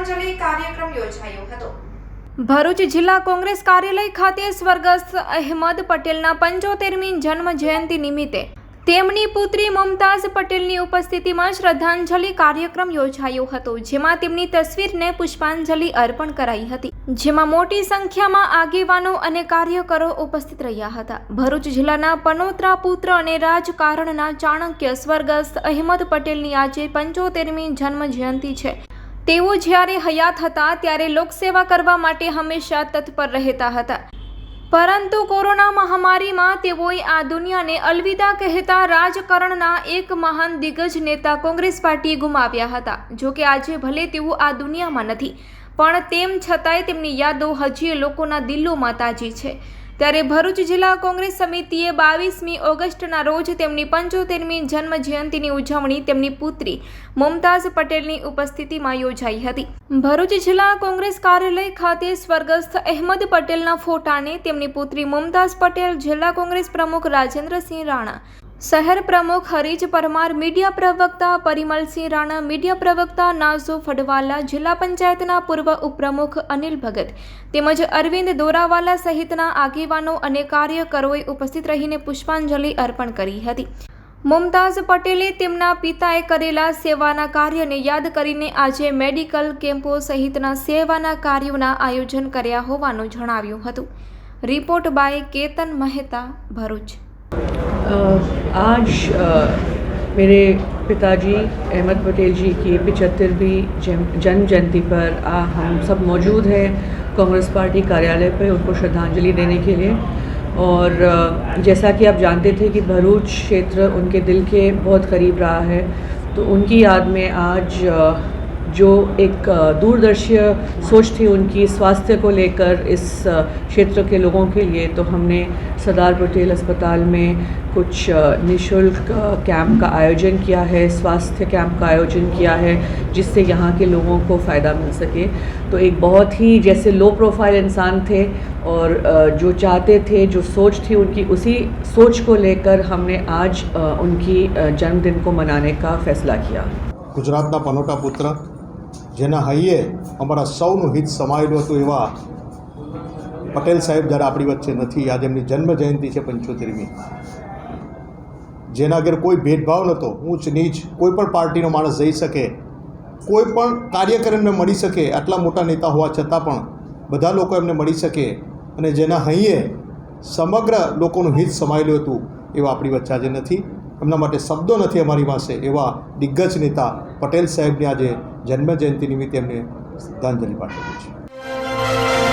પુષ્પાંજલિ કાર્યક્રમ યોજાયો હતો। ભરૂચ જિલ્લા કોંગ્રેસ કાર્યાલય ખાતે સ્વર્ગસ્થ અહેમદ પટેલના 75મી જન્મ જયંતિ નિમિત્તે તેમની પુત્રી મુમતાઝ પટેલની ઉપસ્થિતિમાં શ્રદ્ધાંજલિ કાર્યક્રમ યોજાયો હતો, જેમાં તેમની તસવીરને પુષ્પાંજલિ અર્પણ કરાઈ હતી, જેમાં મોટી સંખ્યામાં આગેવાનો અને કાર્યકરો ઉપસ્થિત રહ્યા હતા। ભરૂચ જિલ્લાના પનોતરા પુત્ર અને રાજકારણના ચાણક્ય સ્વર્ગસ્થ અહેમદ પટેલની આજે 75મી જન્મ જયંતિ છે। તેઓ જ્યારે હયાત હતા ત્યારે લોકસેવા કરવા માટે હંમેશા તત્પર રહેતા હતા, પરંતુ કોરોના મહામારીમાં તેઓએ આ દુનિયાને અલવિદા કહેતા રાજકારણના એક મહાન દિગ્ગજ નેતા કોંગ્રેસ પાર્ટીએ ગુમાવ્યા હતા। જો કે આજે ભલે તેઓ આ દુનિયામાં નથી, પણ તેમ છતાંય તેમની યાદો હજી લોકોના દિલોમાં તાજી છે। ત્યારે ભરૂચ જિલ્લા કોંગ્રેસ સમિતિએ 22મી ઓગસ્ટના રોજ તેમની 75મી જન્મ જયંતિની ઉજવણી તેમની પુત્રી મુમતાઝ પટેલની ઉપસ્થિતિમાં યોજાઈ હતી। ભરૂચ જિલ્લા કોંગ્રેસ કાર્યાલય ખાતે સ્વર્ગસ્થ અહેમદ પટેલના ફોટાને તેમની પુત્રી મુમતાઝ પટેલ, જિલ્લા કોંગ્રેસ પ્રમુખ રાજેન્દ્રસિંહ રાણા, શહેર પ્રમુખ હરીજ પરમાર, મીડિયા પ્રવક્તા પરિમલસિંહ રાણા, મીડિયા પ્રવક્તા નાઝો ફડવાલા, જિલ્લા પંચાયતના પૂર્વ ઉપપ્રમુખ અનિલ ભગત તેમજ અરવિંદ દોરાવાલા સહિતના આગેવાનો અને કાર્યકરોએ ઉપસ્થિત રહીને પુષ્પાંજલિ અર્પણ કરી હતી। મુમતાઝ પટેલે તેમના પિતાએ કરેલા સેવાના કાર્યને યાદ કરીને આજે મેડિકલ કેમ્પો સહિતના સેવાના કાર્યોના આયોજન કર્યા હોવાનું જણાવ્યું હતું। Report by Ketan Mehta, Bharuch. आज मेरे पिताजी अहमद पटेल जी की 75वीं जन्म जयंती पर हम सब मौजूद हैं कांग्रेस पार्टी कार्यालय पर उनको श्रद्धांजलि देने के लिए। और जैसा कि आप जानते थे कि भरूच क्षेत्र उनके दिल के बहुत करीब रहा है, तो उनकी याद में आज जो एक दूरदर्शी सोच थी उनकी स्वास्थ्य को लेकर इस क्षेत्र के लोगों के लिए, तो हमने सरदार पटेल अस्पताल में कुछ निःशुल्क कैंप का आयोजन किया है, स्वास्थ्य कैंप का आयोजन किया है, जिससे यहाँ के लोगों को फ़ायदा मिल सके। तो एक बहुत ही जैसे लो प्रोफाइल इंसान थे और जो चाहते थे, जो सोच थी उनकी, उसी सोच को लेकर हमने आज उनकी जन्मदिन को मनाने का फैसला किया। गुजरातना पनोटा पुत्र जेना हૈયે અમારા સૌનું હિત સમાયેલું હતું એવા પટેલ સાહેબ જ્યારે આપણી વચ્ચે નથી, આજે એમની જન્મ જયંતિ છે 75મી, જેના આગળ કોઈ ભેદભાવ નહોતો, ઊંચ નીચ, કોઈ પણ પાર્ટીનો માણસ જઈ શકે, કોઈ પણ કાર્યકર એમને મળી શકે, આટલા મોટા નેતા હોવા છતાં પણ બધા લોકો એમને મળી શકે, અને જેના હૈયે સમગ્ર લોકોનું હિત સમાયેલું હતું એવા આપણી વચ્ચે આજે નથી। એમના માટે શબ્દો નથી અમારી પાસે, એવા દિગ્ગજ નેતા પટેલ સાહેબની આજે જન્મ જયંતિ નિમિત્તે એમને શ્રદ્ધાંજલિ પાઠવી છે।